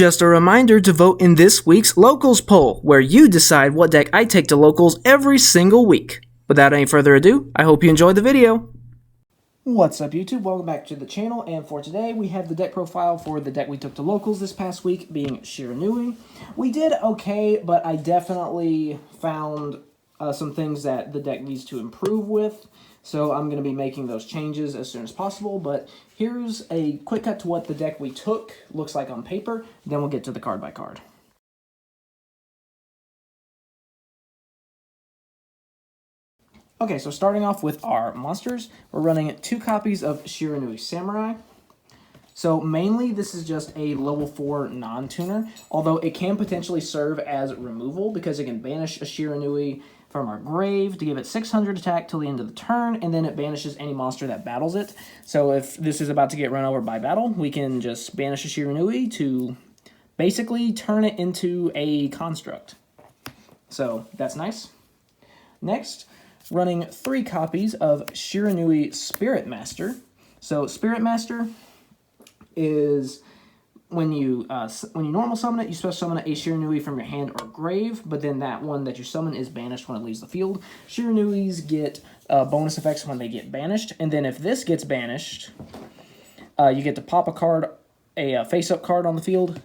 Just a reminder to vote in this week's Locals poll, where you decide what deck I take to Locals every single week. Without any further ado, I hope you enjoyed the video. What's up YouTube, welcome back to the channel, and for today we have the deck profile for the deck we took to Locals this past week, being Shiranui. We did okay, but I definitely found some things that the deck needs to improve with, so I'm going to be making those changes as soon as possible, but here's a quick cut to what the deck we took looks like on paper, then we'll get to the card by card. Okay, so starting off with our monsters, we're running 2 copies of Shiranui Samurai. So mainly this is just a level 4 non-tuner, although it can potentially serve as removal because it can banish a Shiranui from our grave to give it 600 attack till the end of the turn, and then it banishes any monster that battles it. So if this is about to get run over by battle, we can just banish a Shiranui to basically turn it into a construct. So that's nice. Next, running 3 copies of Shiranui Spirit Master. So Spirit Master is when you normal summon it, you special summon a Shiranui from your hand or grave, but then that one that you summon is banished when it leaves the field. Shiranuis get bonus effects when they get banished, and then if this gets banished, you get to pop a card, a face-up card on the field.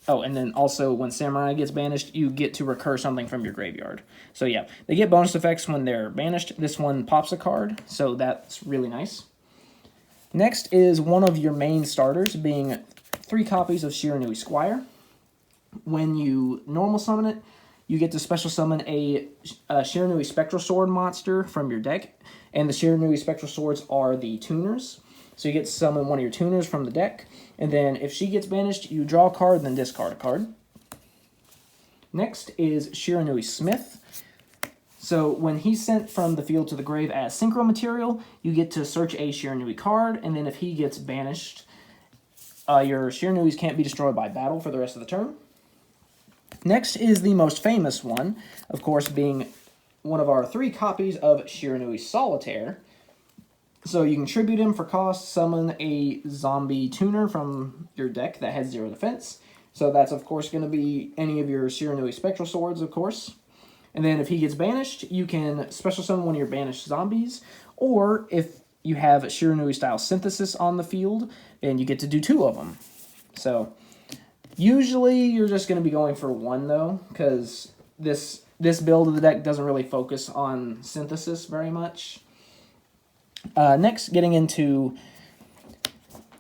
Oh, and then also when Samurai gets banished, you get to recur something from your graveyard. So yeah, they get bonus effects when they're banished. This one pops a card, so that's really nice. Next is one of your main starters, being 3 copies of Shiranui Squire. When you normal summon it, you get to special summon a Shiranui Spectral Sword monster from your deck, and the Shiranui Spectral Swords are the tuners. So you get to summon one of your tuners from the deck, and then if she gets banished, you draw a card, then discard a card. Next is Shiranui Smith. So when he's sent from the field to the grave as synchro material, you get to search a Shiranui card, and then if he gets banished, your Shiranuis can't be destroyed by battle for the rest of the turn. Next is the most famous one, of course, being one of our 3 copies of Shiranui Solitaire. So you can tribute him for cost, summon a zombie tuner from your deck that has 0 defense. So that's, of course, going to be any of your Shiranui Spectral Swords, of course. And then if he gets banished, you can special summon one of your banished zombies. Or if you have Shiranui-style Synthesis on the field, then you get to do 2 of them. So usually you're just going to be going for 1, though, because this build of the deck doesn't really focus on Synthesis very much. Next, getting into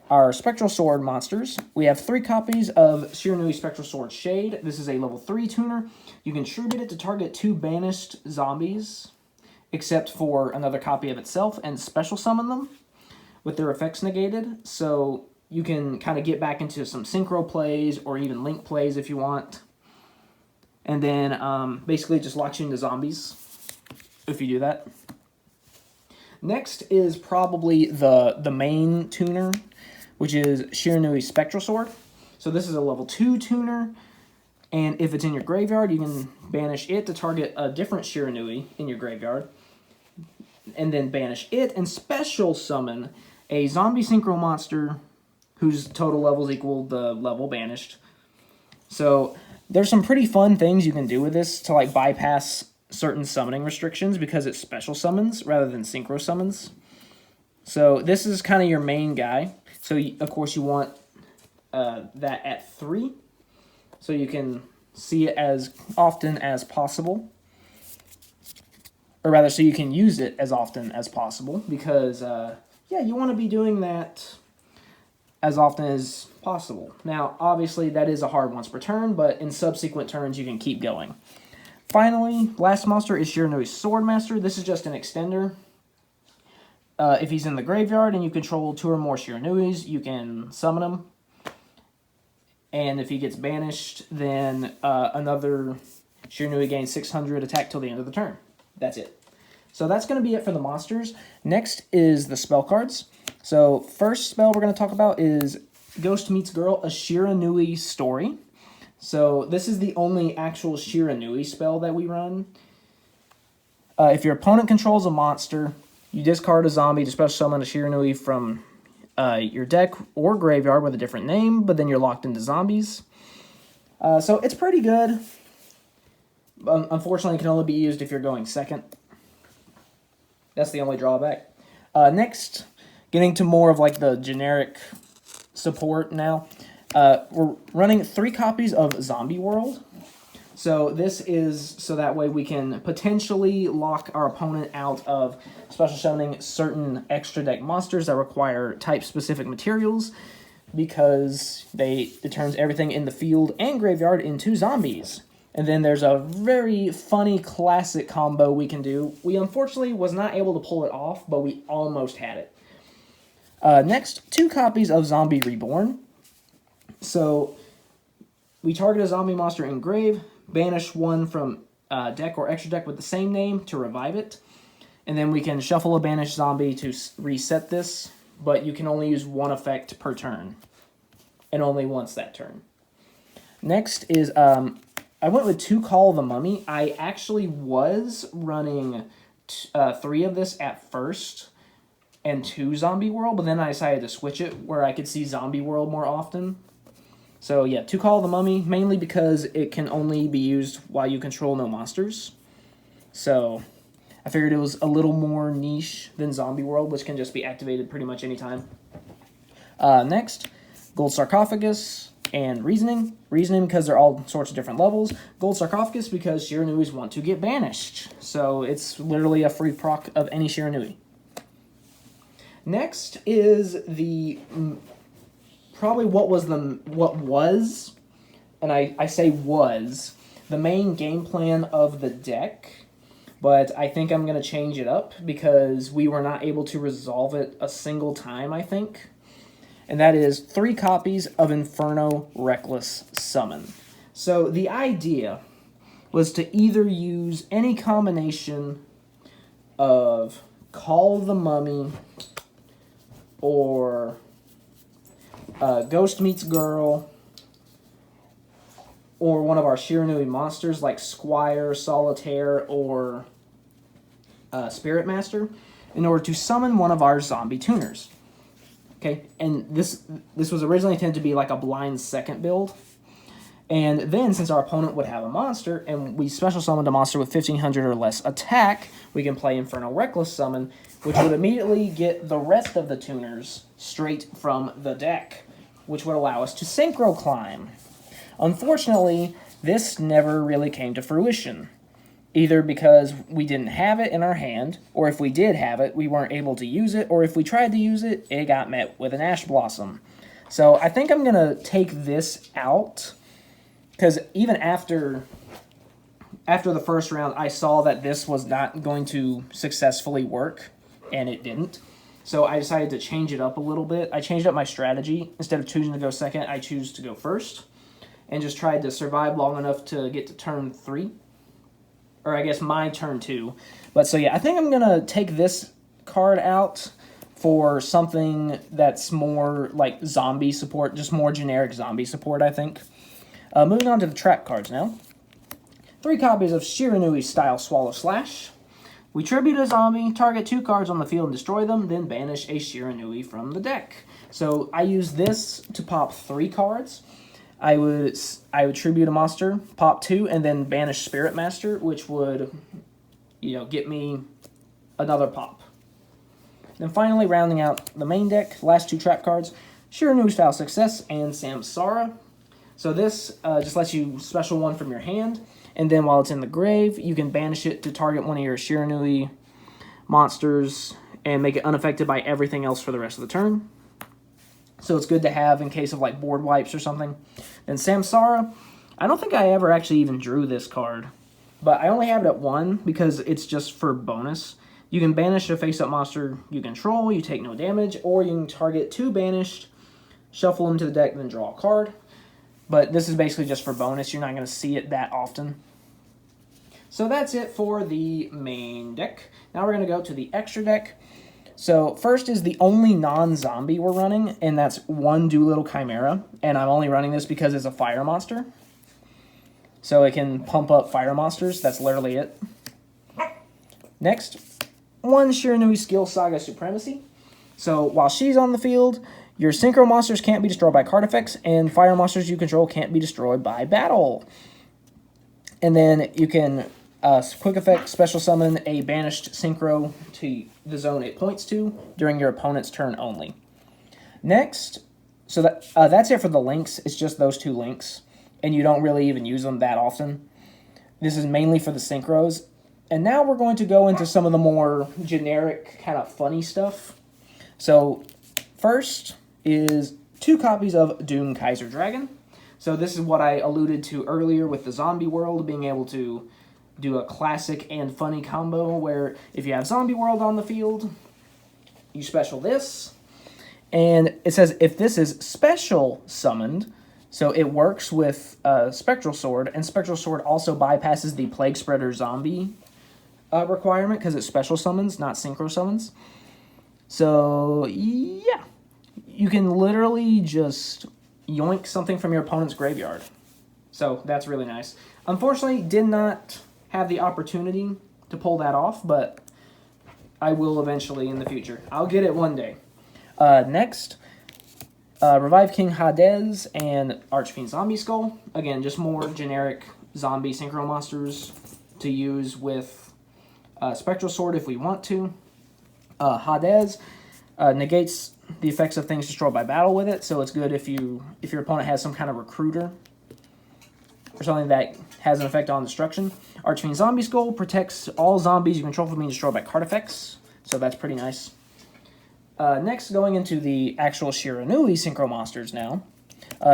our Spectral Sword monsters, we have 3 copies of Shiranui Spectral Sword Shade. This is a level 3 tuner. You can tribute it to target 2 banished zombies, except for another copy of itself, and special summon them with their effects negated. So you can kind of get back into some synchro plays or even link plays if you want. And then basically just locks you into zombies if you do that. Next is probably the main tuner, which is Shiranui Spectral Sword. So this is a level 2 tuner, and if it's in your graveyard, you can banish it to target a different Shiranui in your graveyard, and then banish it and special summon a zombie synchro monster whose total levels equal the level banished. So there's some pretty fun things you can do with this to like bypass certain summoning restrictions because it special summons rather than synchro summons. So this is kind of your main guy. So of course you want that at 3, so you can see it as often as possible. Or rather, so you can use it as often as possible because, yeah, you want to be doing that as often as possible. Now, obviously, that is a hard once per turn, but in subsequent turns, you can keep going. Finally, last monster is Shiranui Swordmaster. This is just an extender. If he's in the graveyard and you control 2 or more Shiranuis, you can summon him. And if he gets banished, then another Shiranui gains 600 attack till the end of the turn. That's it. So that's going to be it for the monsters. Next is the spell cards. So first spell we're going to talk about is Ghost Meets Girl, a Shiranui story. So this is the only actual Shiranui spell that we run. If your opponent controls a monster, you discard a zombie to special summon a Shiranui from your deck or graveyard with a different name, but then you're locked into zombies. So it's pretty good. Unfortunately, it can only be used if you're going second. That's the only drawback. Next, getting to more of like the generic support now. We're running 3 copies of Zombie World. So this is so that way we can potentially lock our opponent out of special summoning certain extra deck monsters that require type-specific materials, because it turns everything in the field and graveyard into zombies. And then there's a very funny classic combo we can do. We unfortunately was not able to pull it off, but we almost had it. Next, 2 copies of Zombie Reborn. So we target a zombie monster in grave, banish one from deck or extra deck with the same name to revive it, and then we can shuffle a banished zombie to reset this, but you can only use 1 effect per turn, and only once that turn. Next is, I went with 2 Call the Mummy. I actually was running 3 of this at first, and 2 Zombie World, but then I decided to switch it where I could see Zombie World more often. So yeah, 2 Call the Mummy, mainly because it can only be used while you control no monsters. So I figured it was a little more niche than Zombie World, which can just be activated pretty much anytime. Next, Gold Sarcophagus and Reasoning. Reasoning because they're all sorts of different levels. Gold Sarcophagus because Shiranuis want to get banished. So it's literally a free proc of any Shiranui. Next is the probably what was, and I say was, the main game plan of the deck, but I think I'm going to change it up because we were not able to resolve it a single time, I think. And that is 3 copies of Inferno Reckless Summon. So the idea was to either use any combination of Call the Mummy or Ghost Meets Girl, or one of our Shiranui monsters like Squire, Solitaire, or Spirit Master, in order to summon one of our zombie tuners. Okay, and this was originally intended to be like a blind second build. And then, since our opponent would have a monster, and we special summoned a monster with 1500 or less attack, we can play Inferno Reckless Summon, which would immediately get the rest of the tuners straight from the deck, which would allow us to Synchro Climb. Unfortunately, this never really came to fruition, either because we didn't have it in our hand, or if we did have it, we weren't able to use it, or if we tried to use it, it got met with an Ash Blossom. So I think I'm going to take this out, because even after the first round, I saw that this was not going to successfully work, and it didn't. So I decided to change it up a little bit. I changed up my strategy. Instead of choosing to go second, I choose to go first, and just tried to survive long enough to get to turn 3. Or I guess my turn 2. But so yeah, I think I'm going to take this card out for something that's more like zombie support, just more generic zombie support, I think. Moving on to the trap cards now. 3 copies of Shiranui style Swallow Slash. We tribute a zombie, target 2 cards on the field and destroy them, then banish a Shiranui from the deck. So I use this to pop 3 cards. I would tribute a monster, pop 2, and then banish Spirit Master, which would, get me another pop. Then finally, rounding out the main deck, last 2 trap cards, Shiranui style Success and Samsara. So this just lets you special one from your hand, and then while it's in the grave, you can banish it to target one of your Shiranui monsters and make it unaffected by everything else for the rest of the turn. So it's good to have in case of like board wipes or something. Then Samsara, I don't think I ever actually even drew this card, but I only have it at 1 because it's just for bonus. You can banish a face-up monster you control, you take no damage, or you can target 2 banished, shuffle them to the deck, then draw a card. But this is basically just for bonus. You're not going to see it that often. So that's it for the main deck. Now we're going to go to the extra deck. So first is the only non-zombie we're running, and that's 1 Doolittle Chimera. And I'm only running this because it's a fire monster. So it can pump up fire monsters. That's literally it. Next, 1 Shiranui Skill Saga Supremacy. So while she's on the field, your synchro monsters can't be destroyed by card effects, and fire monsters you control can't be destroyed by battle. And then you can quick effect special summon a banished synchro to the zone it points to during your opponent's turn only. Next, so that's it for the links. It's just those 2 links, and you don't really even use them that often. This is mainly for the synchros. And now we're going to go into some of the more generic, kind of funny stuff. So first is 2 copies of Doom Kaiser Dragon. So this is what I alluded to earlier with the zombie world, being able to do a classic and funny combo where if you have zombie world on the field, you special this. And it says if this is special summoned, so it works with Spectral Sword, and Spectral Sword also bypasses the Plague Spreader zombie requirement because it special summons, not synchro summons. So yeah, you can literally just yoink something from your opponent's graveyard. So that's really nice. Unfortunately, did not have the opportunity to pull that off, but I will eventually in the future. I'll get it one day. Next, Revive King Hades and Archfiend Zombie Skull. Again, just more generic zombie synchro monsters to use with Spectral Sword if we want to. Hades negates the effects of things destroyed by battle with it, so it's good if your opponent has some kind of recruiter or something that has an effect on destruction. Archfiend Zombie Skull protects all zombies you control from being destroyed by card effects, so that's pretty nice. Next, going into the actual Shiranui synchro monsters now.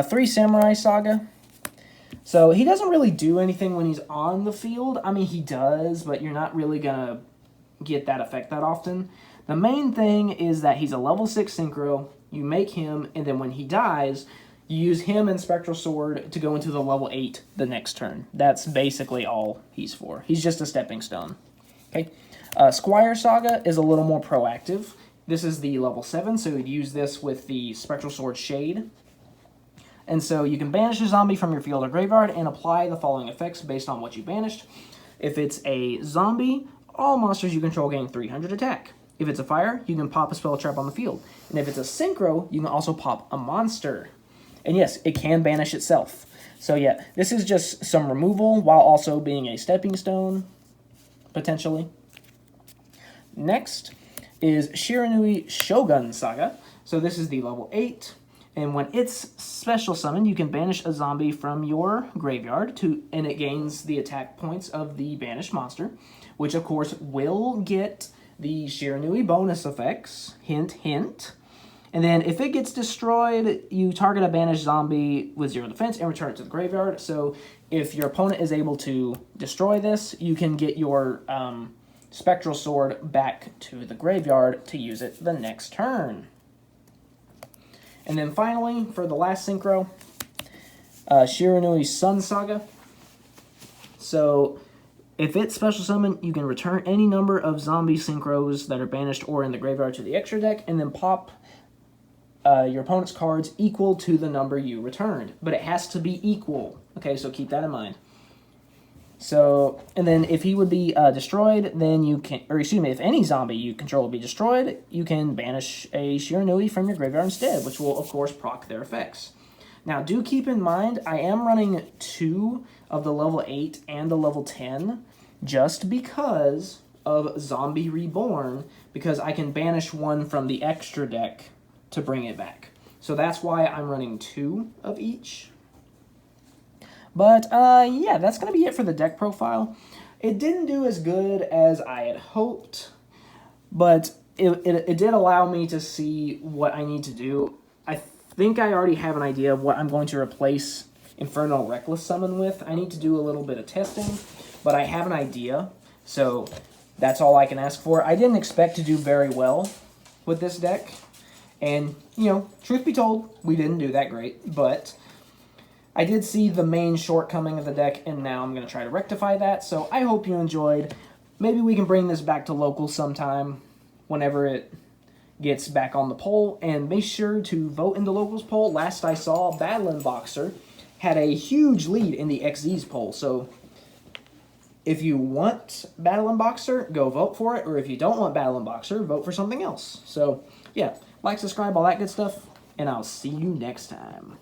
3 Samurai Saga. So he doesn't really do anything when he's on the field. I mean, he does, but you're not really going to get that effect that often. The main thing is that he's a level 6 synchro. You make him, and then when he dies, you use him and Spectral Sword to go into the level 8 the next turn. That's basically all he's for. He's just a stepping stone. Okay. Squire Saga is a little more proactive. This is the level 7, so you'd use this with the Spectral Sword Shade. And so you can banish a zombie from your field or graveyard and apply the following effects based on what you banished. If it's a zombie, all monsters you control gain 300 attack. If it's a fire, you can pop a spell trap on the field. And if it's a synchro, you can also pop a monster. And yes, it can banish itself. So yeah, this is just some removal while also being a stepping stone, potentially. Next is Shiranui Shogun Saga. So this is the level 8. And when it's special summoned, you can banish a zombie from your graveyard, and it gains the attack points of the banished monster, which of course will get the Shiranui bonus effects, hint, hint. And then if it gets destroyed, you target a banished zombie with 0 defense and return it to the graveyard. So if your opponent is able to destroy this, you can get your Spectral Sword back to the graveyard to use it the next turn. And then finally, for the last synchro, Shiranui Sun Saga. So if it's special summon, you can return any number of zombie synchros that are banished or in the graveyard to the extra deck, and then pop your opponent's cards equal to the number you returned. But it has to be equal. Okay, so keep that in mind. So, and then if he would be destroyed, then you can, or excuse me, if any zombie you control will be destroyed, you can banish a Shiranui from your graveyard instead, which will, of course, proc their effects. Now, do keep in mind, I am running 2 of the level 8 and the level 10 just because of Zombie Reborn, because I can banish one from the extra deck to bring it back. So that's why I'm running 2 of each. But, yeah, that's going to be it for the deck profile. It didn't do as good as I had hoped, but it did allow me to see what I need to do. I think I already have an idea of what I'm going to replace Infernal Reckless Summon with. I need to do a little bit of testing, but I have an idea, so that's all I can ask for. I didn't expect to do very well with this deck, and, you know, truth be told, we didn't do that great, but I did see the main shortcoming of the deck, and now I'm going to try to rectify that, so I hope you enjoyed. Maybe we can bring this back to locals sometime whenever it gets back on the poll, and make sure to vote in the locals poll. Last I saw, Battle Boxer had a huge lead in the XZ's poll, so if you want Battle Boxer, go vote for it, or if you don't want Battle Boxer, vote for something else. So yeah, like, subscribe, all that good stuff, and I'll see you next time.